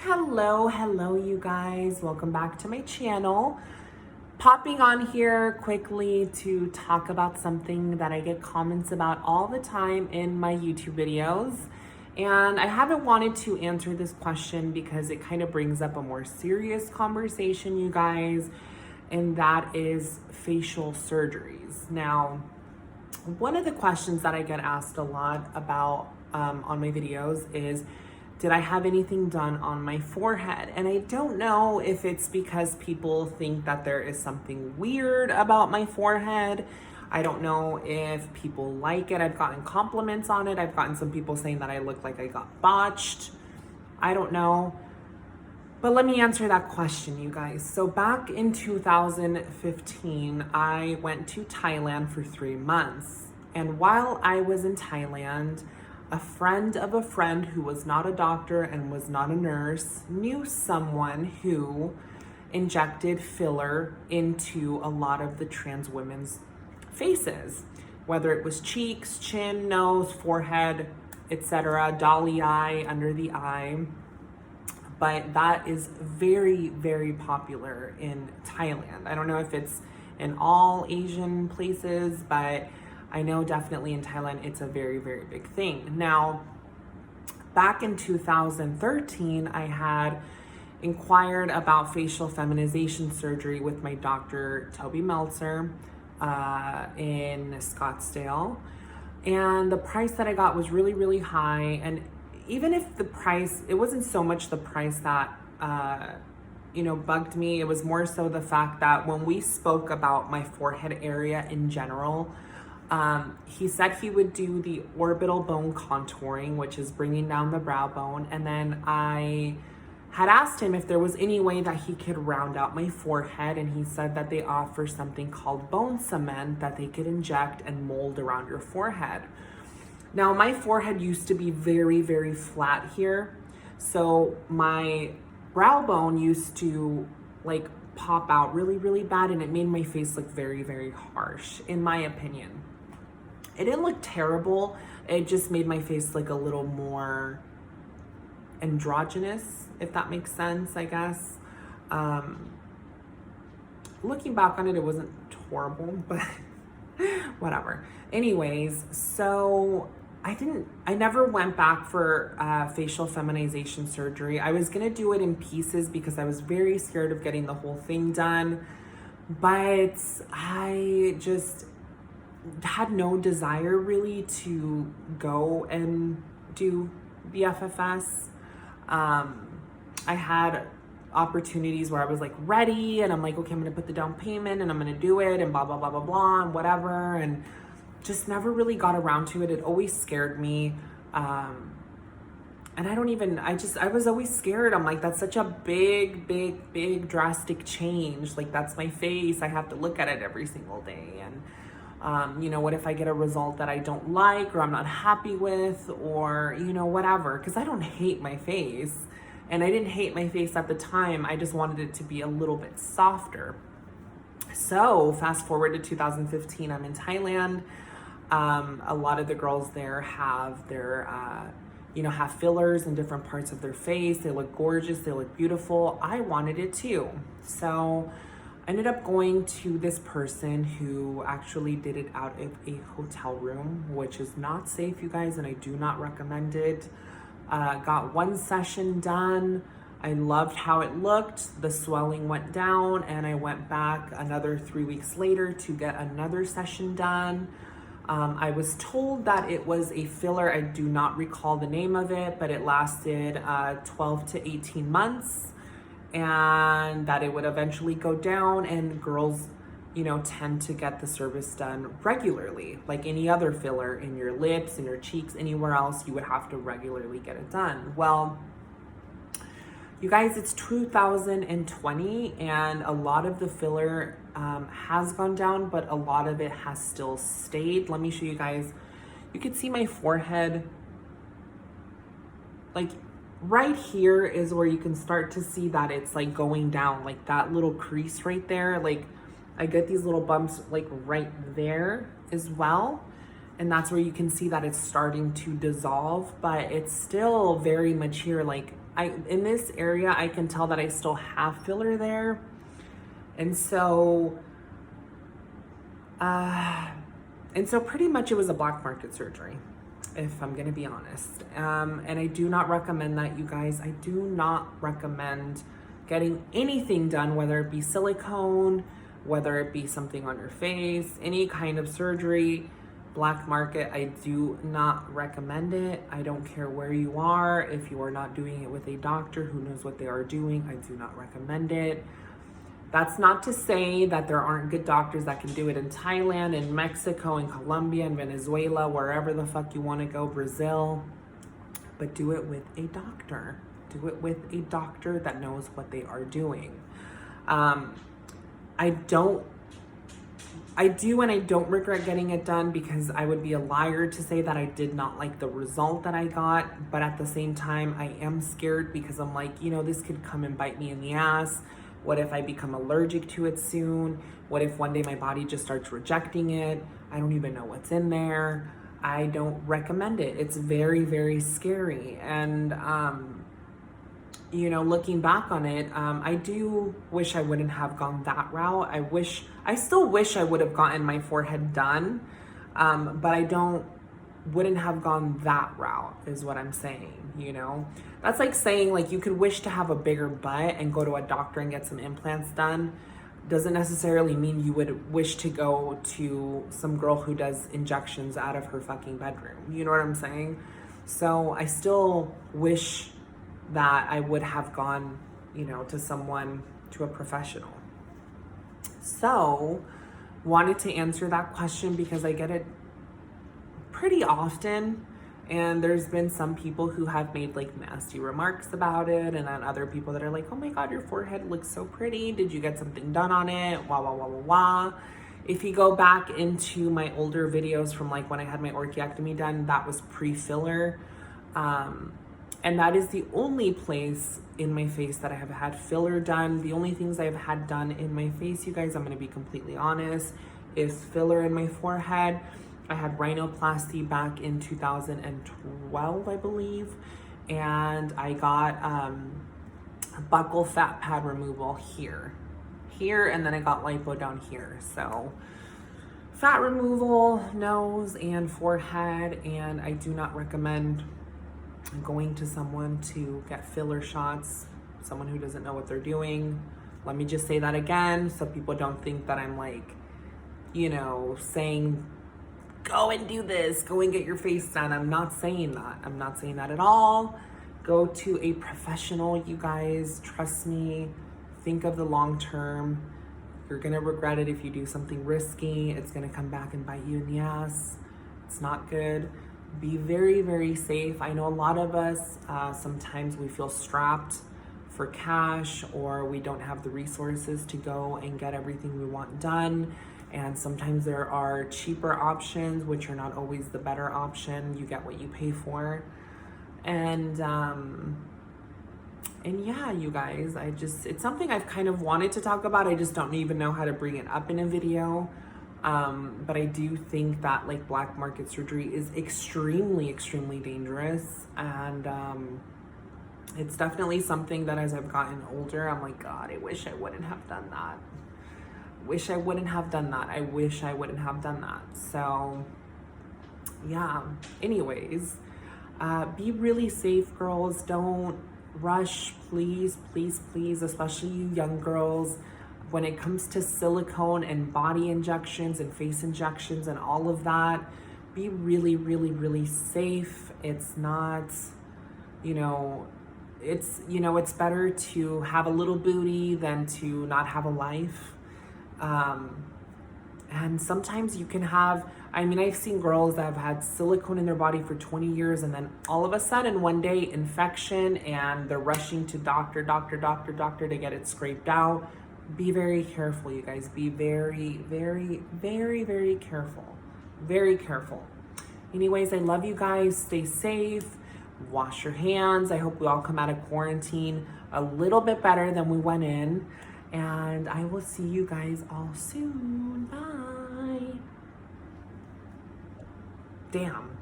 Hello, you guys. Welcome back to my channel. Popping on here quickly to talk about something that I get comments about all the time in my YouTube videos. And I haven't wanted to answer this question because it kind of brings up a more serious conversation, you guys, and that is facial surgeries. Now, one of the questions that I get asked a lot about on my videos is, did I have anything done on my forehead? And I don't know if it's because people think that there is something weird about my forehead. I don't know if people like it. I've gotten compliments on it. I've gotten some people saying that I look like I got botched. I don't know. But let me answer that question, you guys. So back in 2015, I went to Thailand for 3 months. And while I was in Thailand, a friend of a friend who was not a doctor and was not a nurse knew someone who injected filler into a lot of the trans women's faces, whether it was cheeks, chin, nose, forehead, etc., dolly eye, under the eye. But that is very, very popular in Thailand. I don't know if it's in all Asian places, but I know definitely in Thailand, it's a very, very big thing. Now, back in 2013, I had inquired about facial feminization surgery with my doctor, Toby Meltzer, in Scottsdale. And the price that I got was really, really high. And even if the price, it wasn't so much the price that, bugged me. It was more so the fact that when we spoke about my forehead area in general, he said he would do the orbital bone contouring, which is bringing down the brow bone. And then I had asked him if there was any way that he could round out my forehead. And he said that they offer something called bone cement that they could inject and mold around your forehead. Now, my forehead used to be very, very flat here. So my brow bone used to pop out really, really bad. And it made my face look very, very harsh, in my opinion. It didn't look terrible. It just made my face look a little more androgynous, if that makes sense, I guess. Looking back on it, it wasn't horrible, but whatever. Anyways, so I never went back for facial feminization surgery. I was gonna do it in pieces because I was very scared of getting the whole thing done, but I just had no desire really to go and do the FFS. I had opportunities where I was ready and I'm okay, I'm gonna put the down payment and I'm gonna do it and blah, blah, blah, blah, blah, and whatever. And just never really got around to it. It always scared me. And I was always scared. I'm that's such a big, big, big drastic change. That's my face. I have to look at it every single day. And what if I get a result that I don't like or I'm not happy with or, whatever, because I don't hate my face and I didn't hate my face at the time. I just wanted it to be a little bit softer. So fast forward to 2015, I'm in Thailand. A lot of the girls there have their, have fillers in different parts of their face. They look gorgeous. They look beautiful. I wanted it too. So I ended up going to this person who actually did it out of a hotel room, which is not safe, you guys, and I do not recommend it. Got one session done. I loved how it looked. The swelling went down, and I went back another 3 weeks later to get another session done. I was told that it was a filler. I do not recall the name of it, but it lasted 12 to 18 months. And that it would eventually go down, and girls, tend to get the service done regularly. Like any other filler in your lips, in your cheeks, anywhere else, you would have to regularly get it done. Well, you guys, it's 2020 and a lot of the filler has gone down, but a lot of it has still stayed. Let me show you guys. You can see my forehead, right here is where you can start to see that it's going down, that little crease right there. I get these little bumps right there as well. And that's where you can see that it's starting to dissolve, but it's still very much here. in this area, I can tell that I still have filler there. And so pretty much it was a black market surgery, if I'm gonna be honest. And I do not recommend that, you guys. I do not recommend getting anything done, whether it be silicone, whether it be something on your face, any kind of surgery, black market. I do not recommend it. I don't care where you are. If you are not doing it with a doctor who knows what they are doing, I do not recommend it. That's not to say that there aren't good doctors that can do it in Thailand, in Mexico, in Colombia, in Venezuela, wherever the fuck you want to go, Brazil. But do it with a doctor. Do it with a doctor that knows what they are doing. I do and I don't regret getting it done, because I would be a liar to say that I did not like the result that I got. But at the same time, I am scared, because I'm like, you know, this could come and bite me in the ass. What if I become allergic to it soon? What if one day my body just starts rejecting it? I don't even know what's in there. I don't recommend it. It's very, very scary. And, you know, looking back on it, I do wish I wouldn't have gone that route. I still wish I would have gotten my forehead done, but I wouldn't have gone that route, is what I'm saying, you know? That's like saying, like, you could wish to have a bigger butt and go to a doctor and get some implants done. Doesn't necessarily mean you would wish to go to some girl who does injections out of her fucking bedroom. You know what I'm saying? So I still wish that I would have gone, you know, to a professional. So wanted to answer that question because I get it pretty often. And there's been some people who have made like nasty remarks about it, and then other people that are like, oh my God, your forehead looks so pretty. Did you get something done on it? Wah, wah, wah, wah, wah. If you go back into my older videos from like when I had my orchiectomy done, that was pre-filler. And that is the only place in my face that I have had filler done. The only things I've had done in my face, you guys, I'm gonna be completely honest, is filler in my forehead. I had rhinoplasty back in 2012, I believe. And I got buccal fat pad removal here, and then I got lipo down here. So fat removal, nose and forehead, and I do not recommend going to someone to get filler shots, someone who doesn't know what they're doing. Let me just say that again so people don't think that I'm like, you know, saying, go and do this, go and get your face done. I'm not saying that. I'm not saying that at all. Go to a professional, you guys. Trust me. Think of the long term. You're gonna regret it if you do something risky. It's gonna come back and bite you in the ass. It's not good. Be very, very safe. I know a lot of us, sometimes we feel strapped for cash, or we don't have the resources to go and get everything we want done. And sometimes there are cheaper options, which are not always the better option. You get what you pay for. And yeah, you guys, it's something I've kind of wanted to talk about. I just don't even know how to bring it up in a video. But I do think that like black market surgery is extremely, extremely dangerous. And it's definitely something that as I've gotten older, I'm like, God, I wish I wouldn't have done that. Wish I wouldn't have done that. I wish I wouldn't have done that. So yeah, anyways, be really safe, girls. Don't rush, please, please, please, especially you young girls. When it comes to silicone and body injections and face injections and all of that, be really, really, really safe. It's not, it's better to have a little booty than to not have a life. And sometimes you can have, I've seen girls that have had silicone in their body for 20 years and then all of a sudden one day infection and they're rushing to doctor to get it scraped out. Be very careful, you guys. Be very, very, very, very careful. Very careful. Anyways, I love you guys. Stay safe. Wash your hands. I hope we all come out of quarantine a little bit better than we went in. And I will see you guys all soon. Bye. Damn.